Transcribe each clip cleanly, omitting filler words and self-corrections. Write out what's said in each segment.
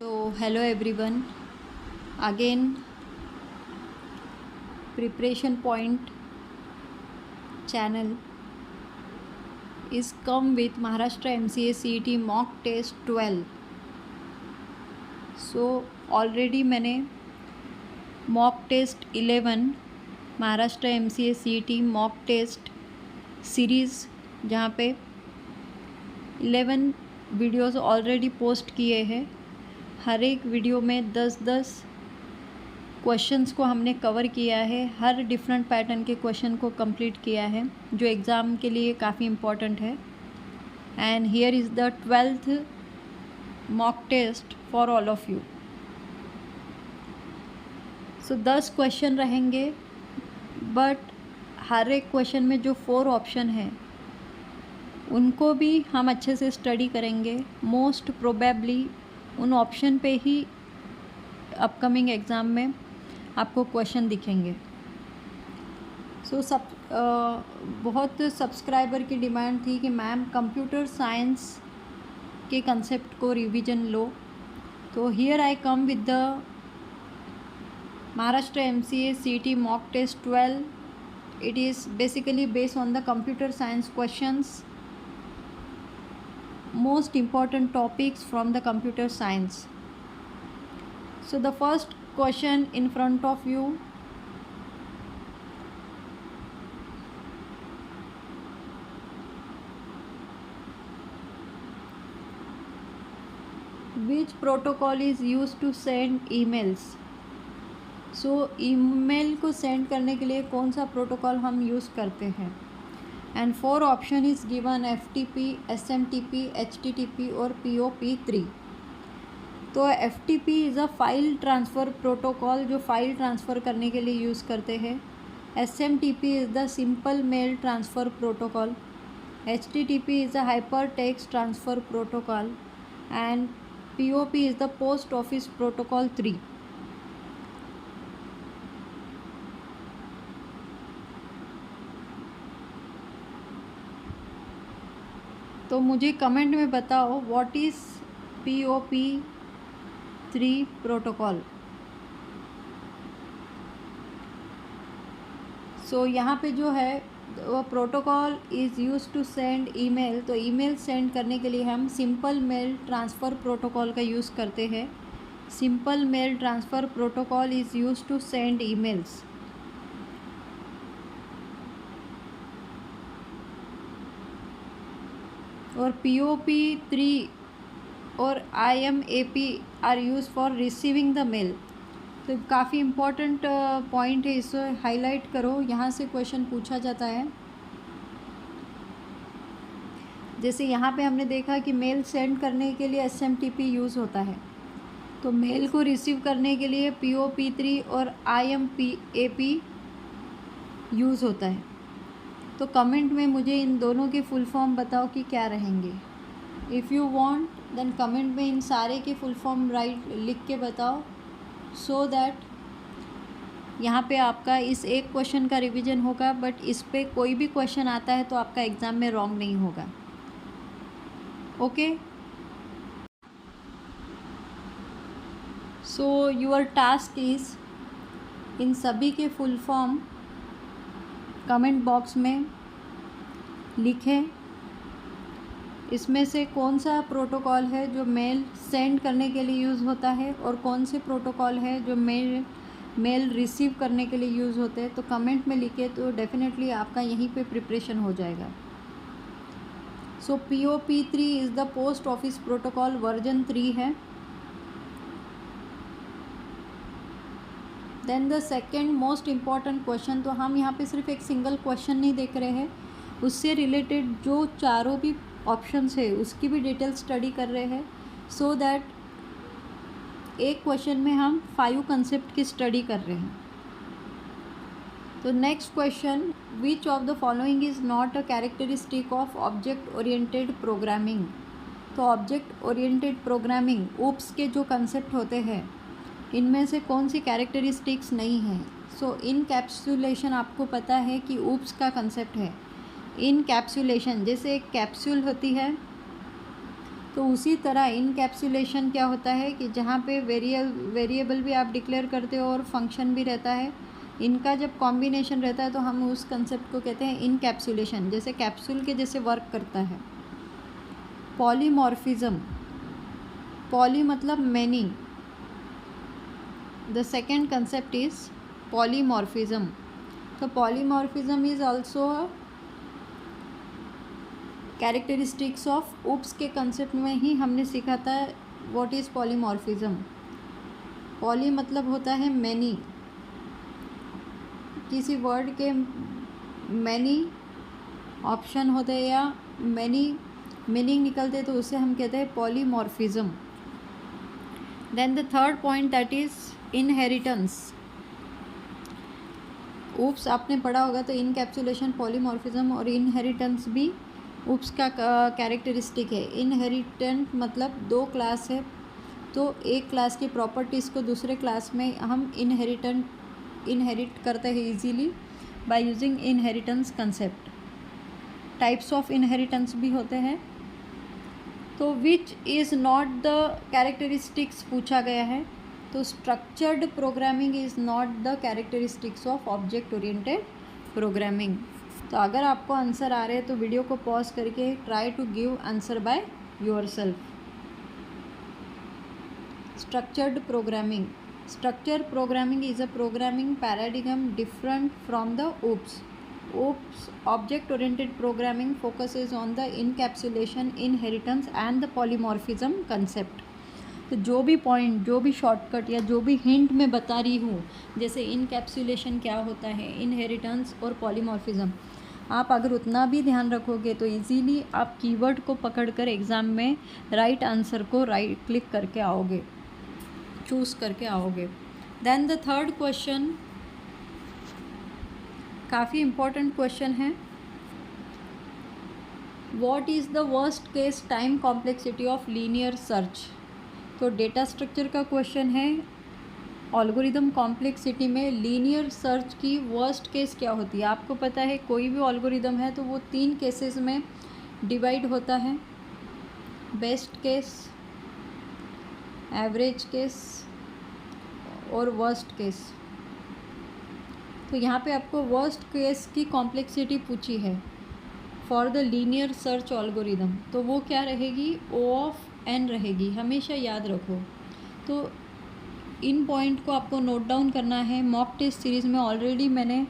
So hello everyone, again preparation point channel is come with Maharashtra MCA CET mock test 12. So already मैंने mock test 11 Maharashtra MCA CET mock test series जहाँ पे 11 videos already post किए हैं। हर एक video में 10-10 questions को हमने cover किया है, हर डिफरेंट पैटर्न के क्वेश्चन को कंप्लीट किया है जो एग्ज़ाम के लिए काफ़ी इम्पोर्टेंट है। And here is the 12th mock test for all of you. So 10 question रहेंगे, बट हर एक क्वेश्चन में जो 4 ऑप्शन है उनको भी हम अच्छे से स्टडी करेंगे। मोस्ट प्रोबेबली उन ऑप्शन पे ही अपकमिंग एग्ज़ाम में आपको क्वेश्चन दिखेंगे। बहुत सब्सक्राइबर की डिमांड थी कि मैम कंप्यूटर साइंस के कंसेप्ट को रिवीजन लो, तो here I come with the Maharashtra MCA CET mock test 12. It is basically based on the computer science questions, most important topics from the computer science. So the first question in front of you, which protocol is used to send emails? So email को send करने के लिए कौन सा protocol हम use करते हैं? And 4 option is given FTP, SMTP, HTTP और POP3. तो FTP is a file transfer protocol जो फाइल ट्रांसफ़र करने के लिए यूज़ करते हैं। SMTP is the simple mail transfer protocol. HTTP is a hyper text transfer protocol and POP is the post office protocol 3. तो मुझे comment में बताओ व्हाट इज़ POP3 प्रोटोकॉल. सो यहाँ पे जो है वो protocol is use to send email. तो ईमेल सेंड करने के लिए हम सिंपल मेल ट्रांसफ़र प्रोटोकॉल का यूज़ करते हैं. Simple mail transfer protocol is use to send emails. और POP3 और IMAP are use for receiving the mail. तो काफ़ी इम्पॉर्टेंट पॉइंट है, इसे हाईलाइट करो, यहाँ से क्वेश्चन पूछा जाता है. जैसे यहाँ पे हमने देखा कि मेल सेंड करने के लिए SMTP यूज़ होता है, तो मेल को रिसीव करने के लिए POP3 और IMAP यूज़ होता है. तो कमेंट में मुझे इन दोनों के फुल फॉर्म बताओ कि क्या रहेंगे. If you want then comment में इन सारे के फुल फॉर्म लिख के बताओ, सो दैट यहाँ पे आपका इस एक क्वेश्चन का रिवीजन होगा, बट इस पे कोई भी क्वेश्चन आता है तो आपका एग्ज़ाम में रॉन्ग नहीं होगा. Okay, so your task is in सभी के फुल फॉर्म कमेंट बॉक्स में लिखें. इसमें से कौन सा प्रोटोकॉल है जो मेल सेंड करने के लिए यूज़ होता है और कौन से प्रोटोकॉल है जो मेल रिसीव करने के लिए यूज़ होते हैं. तो कमेंट में लिखे तो डेफिनेटली आपका यहीं पे प्रिपरेशन हो जाएगा. So POP3 is the post office protocol, version 3 है. Then the second most important question, तो हम यहाँ पे सिर्फ एक सिंगल क्वेश्चन नहीं देख रहे हैं, उससे रिलेटेड जो चारों भी ऑप्शंस है उसकी भी डिटेल स्टडी कर रहे हैं, सो दैट एक क्वेश्चन में हम 5 कंसेप्ट की स्टडी कर रहे हैं. तो next question, which of the following is not a characteristic of object oriented programming. तो ऑब्जेक्ट ओरिएंटेड प्रोग्रामिंग OOPS के जो कंसेप्ट होते हैं इनमें से कौन सी कैरेक्टरिस्टिक्स नहीं है. सो इनकैप्सुलेशन आपको पता है कि OOPS का कंसेप्ट है. इनकैप्सुलेशन, जैसे एक कैप्सूल होती है तो उसी तरह इनकैप्सुलेशन क्या होता है कि जहाँ पे वेरिएबल भी आप डिक्लेयर करते हो और फंक्शन भी रहता है, इनका जब कॉम्बिनेशन रहता है तो हम उस कंसेप्ट को कहते हैं इनकैप्सुलेशन, जैसे कैप्सूल के जैसे वर्क करता है। पॉलीमॉर्फिज्म, पॉली मतलब many, the second concept is polymorphism. तो polymorphism is also characteristics of OOPs के कंसेप्ट में ही हमने सीखा था व्हाट इज़ पॉलीमॉर्फिज्म। पॉली मतलब होता है मैनी, किसी वर्ड के मैनी ऑप्शन होते हैं या मैनी मीनिंग निकलते तो उसे हम कहते हैं polymorphism. Then the third point that is inheritance. OOPs आपने पढ़ा होगा तो इनकैप्सुलेशन, पॉलीमॉर्फिज्म और इनहेरिटेंस भी ऊप्स का कैरेक्टरिस्टिक है। इनहेरिटेंट मतलब दो क्लास है तो एक क्लास की प्रॉपर्टीज़ को दूसरे क्लास में हम इनहेरिट करते हैं easily by using inheritance concept. Types of inheritance भी होते हैं। तो which is not the characteristics पूछा गया है, तो structured programming is not the characteristics of object oriented programming. तो अगर आपको आंसर आ रहे हैं तो वीडियो को पॉज करके try to give answer by yourself. Structured programming. Structured programming is a programming paradigm different from the OOPS. OOPS, object-oriented programming, focuses on the encapsulation, inheritance and the polymorphism concept. तो जो भी point, जो भी shortcut या जो भी hint मैं बता रही हूँ, जैसे इनकैप्सुलेशन क्या होता है, इनहेरिटेंस और पॉलीमॉर्फिज्म, आप अगर उतना भी ध्यान रखोगे तो इजीली आप कीवर्ड को पकड़कर एग्ज़ाम में राइट आंसर को राइट क्लिक करके आओगे, चूज़ करके आओगे। देन द थर्ड क्वेश्चन काफ़ी इम्पोर्टेंट क्वेश्चन है। What is the worst case time complexity of linear search. तो डेटा स्ट्रक्चर का क्वेश्चन है। एल्गोरिदम कॉम्प्लेक्सिटी में लीनियर सर्च की वर्स्ट केस क्या होती है। आपको पता है कोई भी एल्गोरिदम है तो वो 3 केसेस में डिवाइड होता है, बेस्ट केस, एवरेज केस और वर्स्ट केस। तो यहाँ पे आपको वर्स्ट केस की कॉम्प्लेक्सिटी पूछी है for the linear search algorithm, तो वो क्या रहेगी, O(n) रहेगी, हमेशा याद रखो। तो इन पॉइंट को आपको नोट डाउन करना है। मॉक टेस्ट सीरीज़ में ऑलरेडी मैंने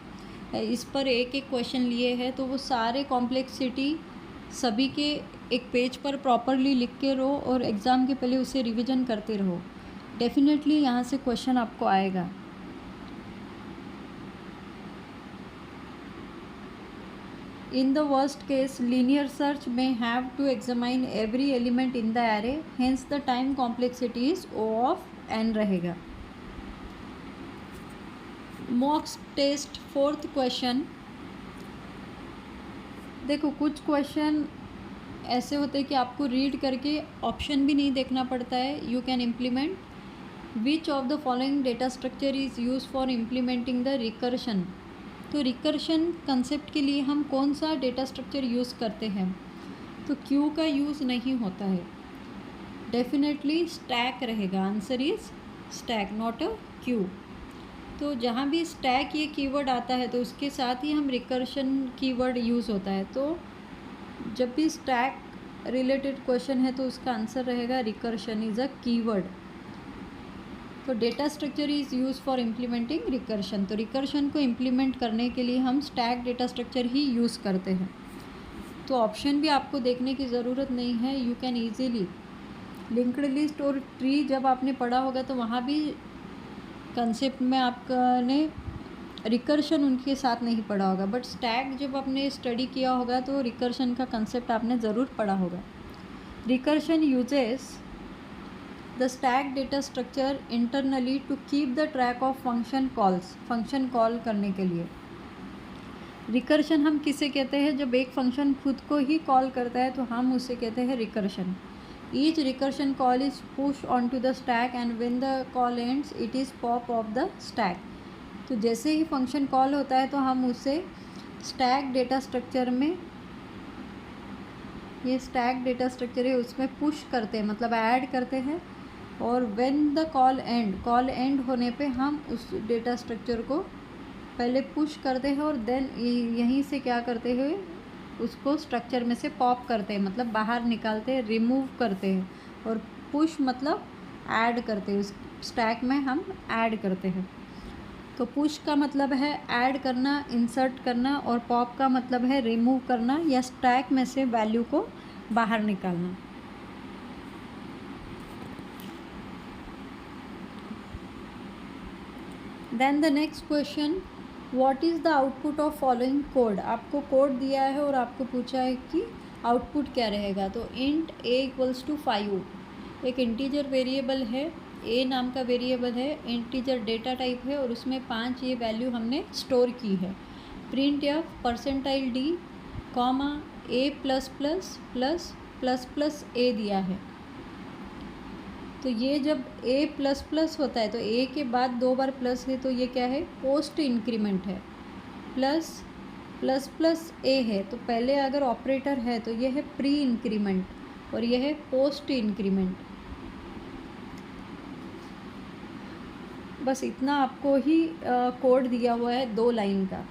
इस पर एक एक क्वेश्चन लिए हैं, तो वो सारे कॉम्प्लेक्सिटी सभी के एक पेज पर प्रॉपरली लिख के रहो और एग्ज़ाम के पहले उसे रिवीजन करते रहो। डेफिनेटली यहाँ से क्वेश्चन आपको आएगा। In the worst case, linear search may have to examine every element in the array, hence the time complexity is O(n) रहेगा। मॉक टेस्ट फोर्थ क्वेश्चन, देखो कुछ क्वेश्चन ऐसे होते हैं कि आपको रीड करके ऑप्शन भी नहीं देखना पड़ता है। You can implement which of the following data structure is use for implementing the recursion. तो रिकर्शन कंसेप्ट के लिए हम कौन सा डेटा स्ट्रक्चर यूज़ करते हैं, तो क्यू का यूज़ नहीं होता है, डेफिनेटली स्टैक रहेगा। Answer is stack, not a Q. तो जहाँ भी स्टैक ये कीवर्ड आता है तो उसके साथ ही हम रिकर्शन कीवर्ड यूज़ होता है। तो जब भी स्टैक रिलेटेड क्वेश्चन है तो उसका आंसर रहेगा रिकर्शन इज़ अ कीवर्ड। तो data structure is use for implementing recursion. तो रिकर्शन को इम्प्लीमेंट करने के लिए हम स्टैक डेटा स्ट्रक्चर ही यूज़ करते हैं। तो ऑप्शन भी आपको देखने की ज़रूरत नहीं है, you can easily. Linked list और ट्री जब आपने पढ़ा होगा तो वहाँ भी कंसेप्ट में आपने रिकर्शन उनके साथ नहीं पढ़ा होगा, बट स्टैक जब आपने स्टडी किया होगा तो रिकर्शन का कंसेप्ट आपने ज़रूर पढ़ा होगा। Recursion uses the stack data structure internally to keep the track of function calls. Function call करने के लिए रिकर्शन हम किसे कहते हैं, जब एक फंक्शन खुद को ही कॉल करता है तो हम उसे कहते हैं recursion. Each recursion call is push on to the stack and when the call ends it is pop off the stack. तो जैसे ही फंक्शन कॉल होता है तो हम उसे स्टैक डेटा स्ट्रक्चर में ये स्टैक डेटा स्ट्रक्चर है, उसमें पुश करते हैं मतलब ऐड करते हैं, और व्हेन द कॉल एंड होने पे हम उस डेटा स्ट्रक्चर को पहले पुश करते हैं और देन यहीं से क्या करते हैं, उसको स्ट्रक्चर में से पॉप करते हैं मतलब बाहर निकालते हैं, रिमूव करते हैं। और पुश मतलब ऐड करते हैं, उस स्टैक में हम ऐड करते हैं। तो पुश का मतलब है ऐड करना, इंसर्ट करना, और पॉप का मतलब है रिमूव करना या स्टैक में से वैल्यू को बाहर निकालना। Then the next question, what is the output of following code. आपको कोड दिया है और आपको पूछा है कि आउटपुट क्या रहेगा। तो इंट a = 5 एक इंटीजर वेरिएबल है, a नाम का वेरिएबल है, इंटीजर डेटा टाइप है और उसमें 5 ये वैल्यू हमने स्टोर की है। प्रिंट या %d कॉमा a+++++a दिया है। तो ये जब a++ होता है तो a के बाद 2 बार प्लस है तो ये क्या है, पोस्ट इंक्रीमेंट है। +++a है तो पहले अगर ऑपरेटर है तो ये है प्री इंक्रीमेंट और ये है पोस्ट इंक्रीमेंट। बस इतना आपको ही कोड दिया हुआ है 2 लाइन का।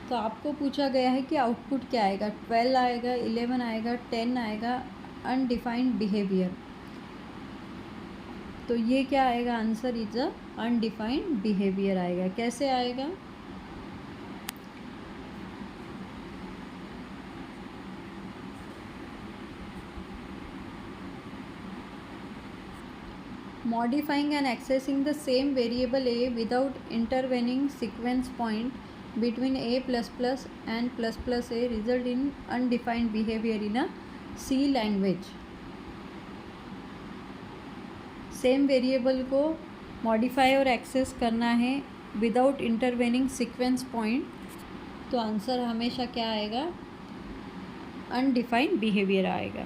तो आपको पूछा गया है कि आउटपुट क्या आएगा, 12 आएगा, 11 आएगा, 10 आएगा, अनडिफाइंड बिहेवियर। तो ये क्या आएगा, answer is a undefined behaviour आएगा। कैसे आएगा, modifying and accessing the same variable a without intervening sequence point between a++ and ++a result in undefined behavior in a C language। Same variable को modify और access करना है without intervening sequence point, तो answer हमेशा क्या आएगा, undefined behaviour आएगा।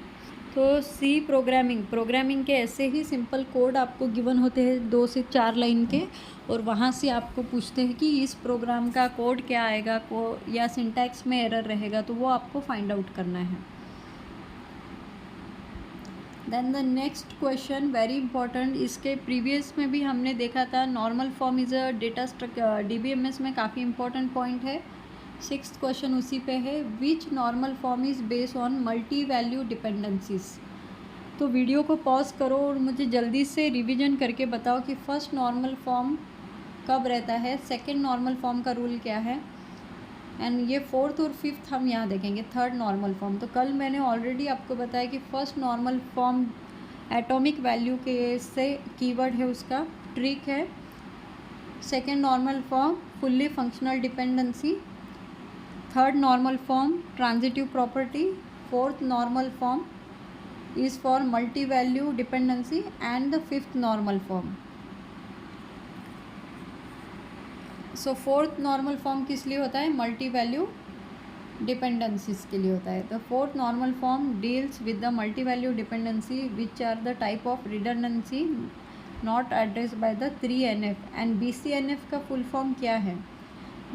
तो सी प्रोग्रामिंग के ऐसे ही सिंपल कोड आपको गिवन होते हैं 2 से 4 लाइन के, और वहाँ से आपको पूछते हैं कि इस प्रोग्राम का कोड क्या आएगा या सिंटैक्स में एरर रहेगा, तो वो आपको फाइंड आउट करना है। Then the next question very important, इसके प्रीवियस में भी हमने देखा था, normal form is a data structure, DBMS में काफ़ी इंपॉर्टेंट पॉइंट है। 6th क्वेश्चन उसी पे है, विच normal form is based on multi value dependencies. तो वीडियो को पॉज करो और मुझे जल्दी से रिवीजन करके बताओ कि फर्स्ट नॉर्मल फॉर्म कब रहता है, सेकेंड नॉर्मल फॉर्म का रूल क्या है, एंड ये 4th और 5th हम यहाँ देखेंगे, थर्ड नॉर्मल फॉर्म। तो कल मैंने ऑलरेडी आपको बताया कि first normal form atomic value के से कीवर्ड है, उसका ट्रिक है। Second normal form fully functional dependency, third normal form transitive property, fourth normal form is for multi value dependency and the 5th normal form. So 4th normal form किस लिए होता है, multi value dependencies के लिए होता है। तो 4th normal form deals with the multi value dependency which are the type of redundancy not addressed by the 3NF। And BCNF का फुल फॉर्म क्या है,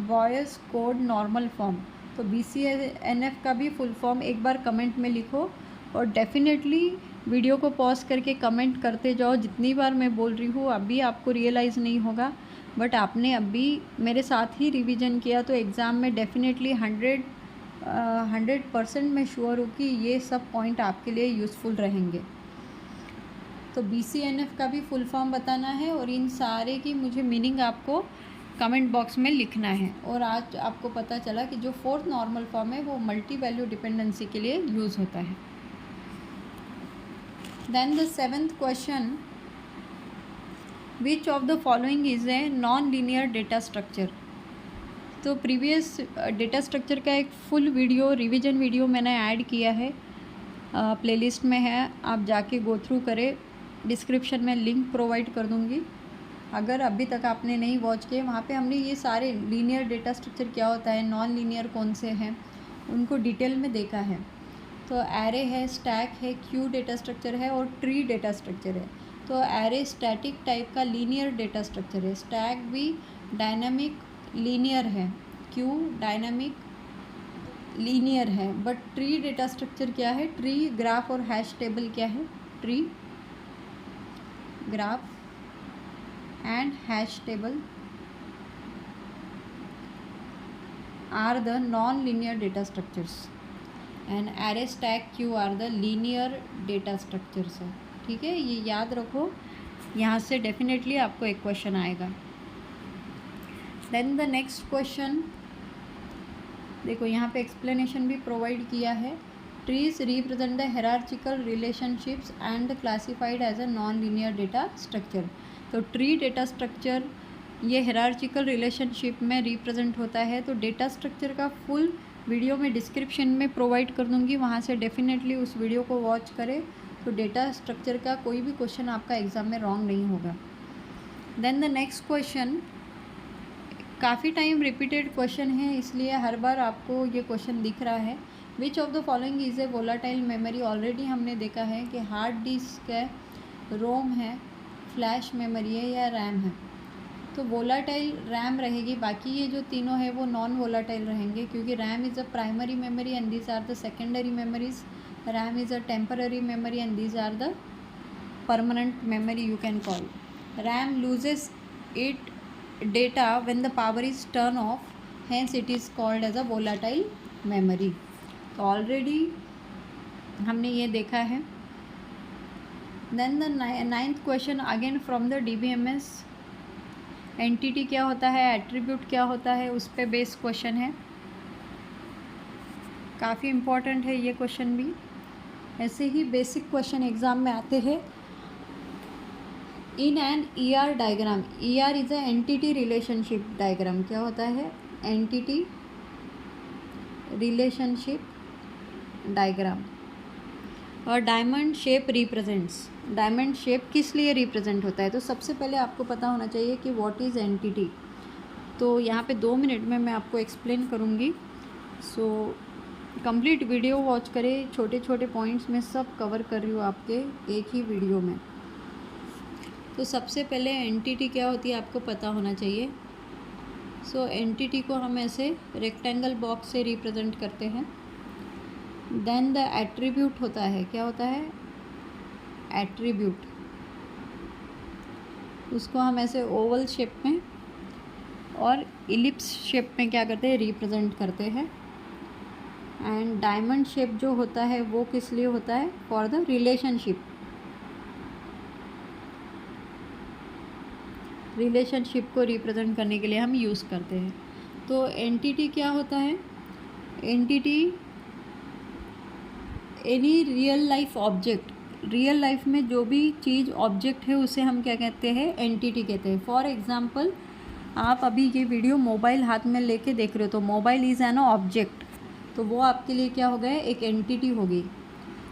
वॉइस कोड नॉर्मल फॉर्म। तो BCNF का भी फुल फॉर्म एक बार comment में लिखो, और डेफिनेटली वीडियो को पॉज करके कमेंट करते जाओ। जितनी बार मैं बोल रही हूँ अभी आपको रियलाइज़ नहीं होगा, बट आपने अभी मेरे साथ ही रिवीजन किया तो एग्ज़ाम में डेफिनेटली 100% मैं श्योर हूँ कि ये सब पॉइंट आपके लिए यूज़फुल रहेंगे। तो BCNF का भी फुल फॉर्म बताना है और इन सारे की मुझे मीनिंग आपको कमेंट बॉक्स में लिखना है। और आज आपको पता चला कि जो 4th नॉर्मल फॉर्म है वो मल्टी वैल्यू डिपेंडेंसी के लिए यूज़ होता है। Then the 7th question, which of the following is a non linear data structure. तो प्रीवियस डेटा स्ट्रक्चर का एक फुल वीडियो रिवीजन वीडियो मैंने ऐड किया है, प्लेलिस्ट में है, आप जाके गो थ्रू करें, डिस्क्रिप्शन में लिंक प्रोवाइड कर दूँगी। अगर अभी तक आपने नहीं वॉच किए, वहाँ पे हमने ये सारे लीनियर डेटा स्ट्रक्चर क्या होता है, नॉन लीनियर कौन से हैं, उनको डिटेल में देखा है। तो एरे है, स्टैक है, क्यू डेटा स्ट्रक्चर है और ट्री डेटा स्ट्रक्चर है। तो एरे स्टैटिक टाइप का लीनियर डेटा स्ट्रक्चर है, स्टैक भी डायनामिक लीनियर है, क्यू डायनामिक लीनियर है, बट ट्री डेटा स्ट्रक्चर क्या है? ट्री ग्राफ और हैश टेबल क्या है? Tree graph and hash table are the non-linear data structures and array stack queue are the linear data structures है। ठीक है, ये याद रखो, यहाँ से डेफिनेटली आपको एक क्वेश्चन आएगा। देन द नेक्स्ट क्वेश्चन देखो, यहाँ पे एक्सप्लेनेशन भी प्रोवाइड किया है। Trees represent the hierarchical relationships and classified as a non linear data structure. तो ट्री डेटा स्ट्रक्चर ये हायरार्चिकल रिलेशनशिप में रिप्रेजेंट होता है। तो डेटा स्ट्रक्चर का फुल वीडियो में डिस्क्रिप्शन में प्रोवाइड कर दूंगी, वहाँ से डेफिनेटली उस वीडियो को वॉच करें। तो डेटा स्ट्रक्चर का कोई भी क्वेश्चन आपका एग्ज़ाम में रॉन्ग नहीं होगा। देन द नेक्स्ट क्वेश्चन काफ़ी टाइम रिपीटेड क्वेश्चन है, इसलिए हर बार आपको ये क्वेश्चन दिख रहा है। विच of the following is A volatile memory? Already हमने देखा है कि हार्ड डिस्क है, रोम है, फ्लैश मेमोरी है या रैम है। तो वोलाटाइल रैम रहेगी, बाकी ये जो तीनों है वो नॉन वोलाटाइल रहेंगे, क्योंकि RAM is a primary memory and these are the secondary memories. RAM is a temporary memory and these are the permanent memory you can call. RAM loses it data when the power is turned off, hence it is called as a volatile memory। तो already हमने ये देखा है। Then the ninth question again from the DBMS। Entity क्या होता है, attribute क्या होता है, उस पर बेस क्वेश्चन है। काफ़ी इम्पोर्टेंट है ये क्वेश्चन भी। ऐसे ही बेसिक क्वेश्चन एग्ज़ाम में आते हैं। In an ER diagram, ER is a entity relationship diagram. क्या होता है? Entity relationship diagram. और diamond shape represents, diamond shape किस लिए रिप्रेजेंट होता है? तो सबसे पहले आपको पता होना चाहिए कि व्हाट इज़ एंटिटी। तो यहाँ पे 2 मिनट में मैं आपको एक्सप्लेन करूँगी। सो कंप्लीट वीडियो वॉच करें, छोटे छोटे पॉइंट्स में सब कवर कर रही हूँ आपके एक ही वीडियो में। तो सबसे पहले एंटिटी क्या होती है आपको पता होना चाहिए। सो एंटिटी को हम ऐसे रेक्टेंगल बॉक्स से रिप्रेजेंट करते हैं। देन द एट्रीब्यूट होता है, क्या होता है? एट्रीब्यूट, उसको हम ऐसे ओवल शेप में और इलिप्स शेप में क्या करते हैं? रिप्रेजेंट करते हैं। एंड डायमंड शेप जो होता है वो किस लिए होता है? फॉर द रिलेशनशिप, रिलेशनशिप को रिप्रेजेंट करने के लिए हम यूज़ करते हैं। तो एंटिटी क्या होता है? Entity any real life object, real life में जो भी चीज़ ऑब्जेक्ट है उसे हम क्या कहते हैं? एंटिटी कहते हैं। फॉर एग्जांपल आप अभी ये वीडियो मोबाइल हाथ में लेके देख रहे हो, तो मोबाइल इज़ एन ऑब्जेक्ट, तो वो आपके लिए क्या हो गया? एक एंटिटी होगी।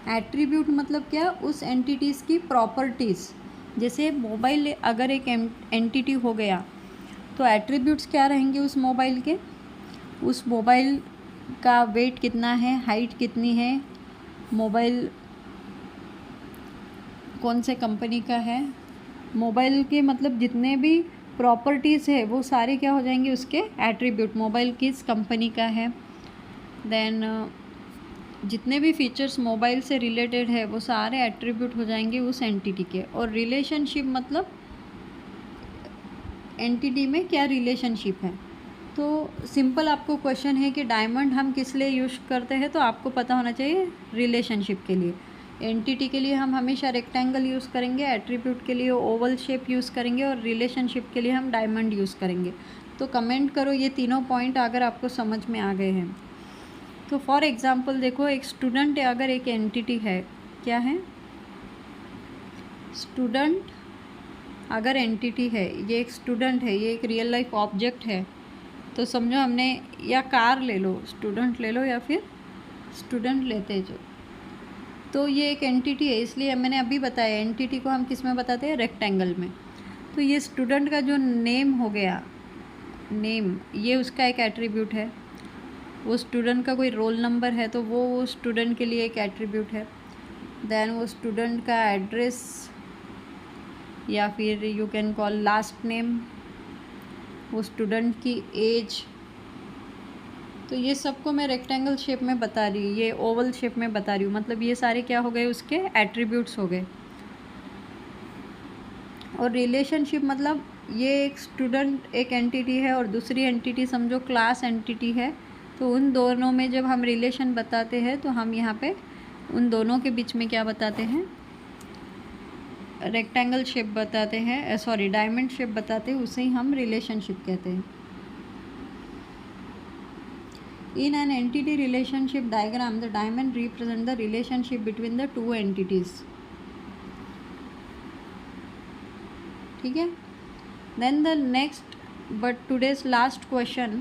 एट्रीब्यूट मतलब क्या? उस एंटिटीज़ की प्रॉपर्टीज़। जैसे मोबाइल अगर एक एंटिटी हो गया तो एट्रीब्यूट्स क्या रहेंगे उस मोबाइल के? उस मोबाइल का वेट कितना है, हाइट कितनी है, मोबाइल कौन से कंपनी का है, मोबाइल के मतलब जितने भी प्रॉपर्टीज़ है वो सारे क्या हो जाएंगे? उसके एट्रीब्यूट। मोबाइल किस कंपनी का है, देन जितने भी फीचर्स मोबाइल से रिलेटेड है वो सारे एट्रीब्यूट हो जाएंगे उस एंटिटी के। और रिलेशनशिप मतलब एंटिटी में क्या रिलेशनशिप है। तो सिंपल आपको क्वेश्चन है कि डायमंड हम किस लिए यूज़ करते हैं, तो आपको पता होना चाहिए रिलेशनशिप के लिए। एंटिटी के लिए हम हमेशा रेक्टेंगल यूज़ करेंगे, एट्रीब्यूट के लिए ओवल शेप यूज़ करेंगे और रिलेशनशिप के लिए हम डायमंड यूज़ करेंगे। तो कमेंट करो ये तीनों पॉइंट अगर आपको समझ में आ गए हैं। तो फॉर एग्ज़ाम्पल देखो, एक स्टूडेंट अगर एक एंटिटी है, क्या है? स्टूडेंट अगर एंटिटी है, ये एक स्टूडेंट है, ये एक रियल लाइफ ऑब्जेक्ट है, तो समझो हमने, या कार ले लो, स्टूडेंट ले लो या फिर स्टूडेंट लेते जो, तो ये एक एंटिटी है। इसलिए मैंने अभी बताया एंटिटी को हम किस में बताते हैं? रेक्टेंगल में। तो ये स्टूडेंट का जो नेम हो गया, नेम ये उसका एक एट्रीब्यूट है। वो स्टूडेंट का कोई रोल नंबर है तो वो स्टूडेंट के लिए एक एट्रीब्यूट है। देन वो स्टूडेंट का एड्रेस या फिर you can call last name, वो स्टूडेंट की एज, तो ये सबको मैं रेक्टेंगल शेप में बता रही हूँ, ये ओवल शेप में बता रही हूँ, मतलब ये सारे क्या हो गए, उसके एट्रीब्यूट्स हो गए। और रिलेशनशिप मतलब ये एक स्टूडेंट एक एंटिटी है और दूसरी एंटिटी समझो क्लास एंटिटी है, तो उन दोनों में जब हम रिलेशन बताते हैं तो हम यहाँ पे उन दोनों के बीच में क्या बताते हैं, रेक्टेंगल शेप बताते हैं, सॉरी डायमंड शेप बताते हैं, उसे ही हम रिलेशनशिप कहते हैं। In an entity relationship diagram, the diamond represent the relationship between the two entities. ठीक है। Then the next but today's last question,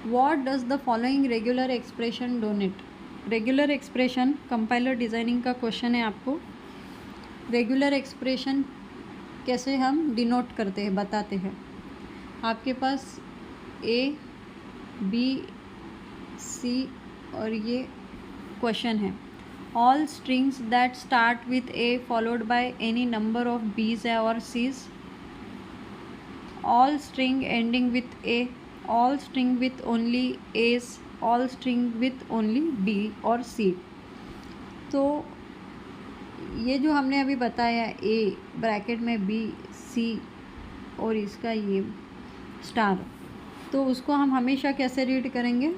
what does the following regular expression denote? Regular expression compiler designing का question है आपको। Regular expression कैसे हम denote करते हैं, बताते हैं। आपके पास ए बी सी और ये क्वेश्चन है, all strings that start with a followed by any number of b's और c's, all string ending with a, all string with only a's, all string with only b और c. तो ये जो हमने अभी बताया ए ब्रैकेट में B C और इसका ये स्टार, तो उसको हम हमेशा कैसे रीड करेंगे,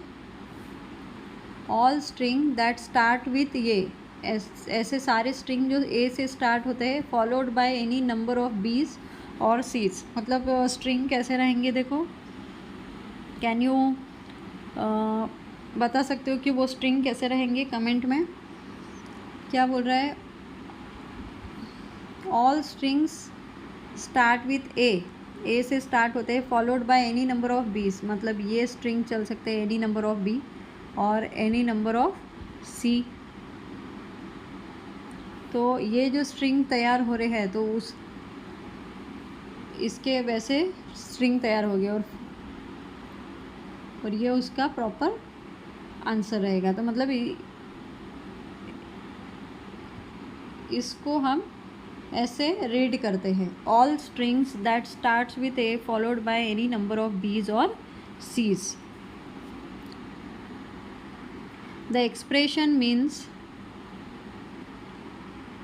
all string that start with ये, ऐसे सारे स्ट्रिंग जो ए से स्टार्ट होते हैं followed by any number of b's और सीज। मतलब स्ट्रिंग कैसे रहेंगे, देखो कैन यू बता सकते हो कि वो स्ट्रिंग कैसे रहेंगे, कमेंट में क्या बोल रहा है। ऑल स्ट्रिंग्स स्टार्ट विथ ए से स्टार्ट होते हैं followed by any number of बीज, मतलब ये स्ट्रिंग चल सकते हैं एनी नंबर ऑफ बी और एनी नंबर ऑफ सी। तो ये जो स्ट्रिंग तैयार हो रहे हैं तो उस इसके वैसे स्ट्रिंग तैयार हो गया और ये उसका प्रॉपर आंसर रहेगा। तो मतलब इसको हम ऐसे रीड करते हैं, all strings that starts with a followed by any number of b's और seize. The expression means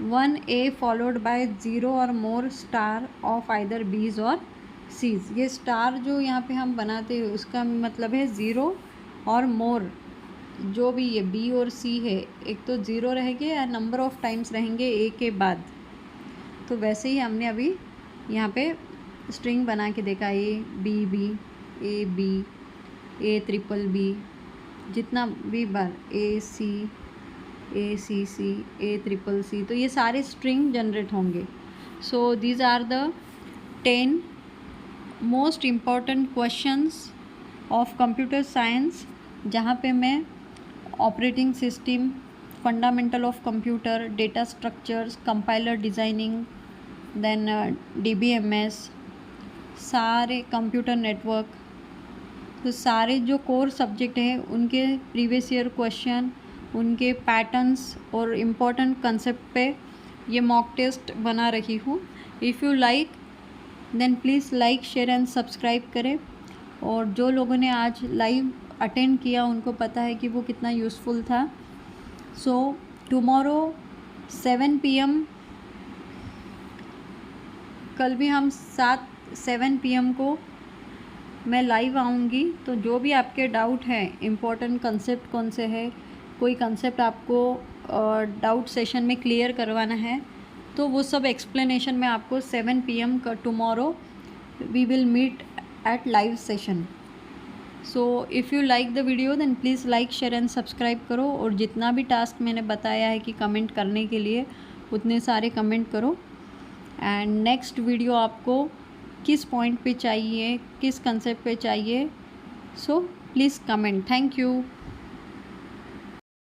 1a followed by 0 or more star of either B's or C's। ये स्टार जो यहाँ पे हम बनाते हैं उसका मतलब है 0 और मोर, जो भी ये B और C है, एक तो 0 रहेंगे या नंबर ऑफ टाइम्स रहेंगे A के बाद। तो वैसे ही हमने अभी यहाँ पे स्ट्रिंग बना के देखा, A B B A B A triple B, जितना भी बार ए सी सी ए ट्रिपल सी, तो ये सारे स्ट्रिंग जनरेट होंगे। So these are the 10 most important questions of computer science, जहाँ पे मैं operating system, fundamental of computer, data structures, compiler designing, then DBMS, सारे कंप्यूटर नेटवर्क, तो सारे जो कोर सब्जेक्ट हैं उनके प्रीवियस ईयर क्वेश्चन, उनके पैटर्न्स और इम्पोर्टेंट कंसेप्ट पे ये मॉक टेस्ट बना रही हूँ। If you like then please like share and subscribe करें। और जो लोगों ने आज लाइव अटेंड किया उनको पता है कि वो कितना यूज़फुल था। सो टुमारो 7 PM, कल भी हम 7 PM को मैं लाइव आऊँगी। तो जो भी आपके डाउट है, इम्पोर्टेंट कंसेप्ट कौन से है, कोई कंसेप्ट आपको डाउट सेशन में क्लियर करवाना है, तो वो सब एक्सप्लेनेशन में आपको 7 PM का tomorrow we will meet at live session. So if you like the video then please like share and subscribe करो। और जितना भी टास्क मैंने बताया है कि कमेंट करने के लिए, उतने सारे कमेंट करो। एंड नेक्स्ट वीडियो आपको किस पॉइंट पे चाहिए, किस कंसेप्ट पे चाहिए, so please comment. Thank you.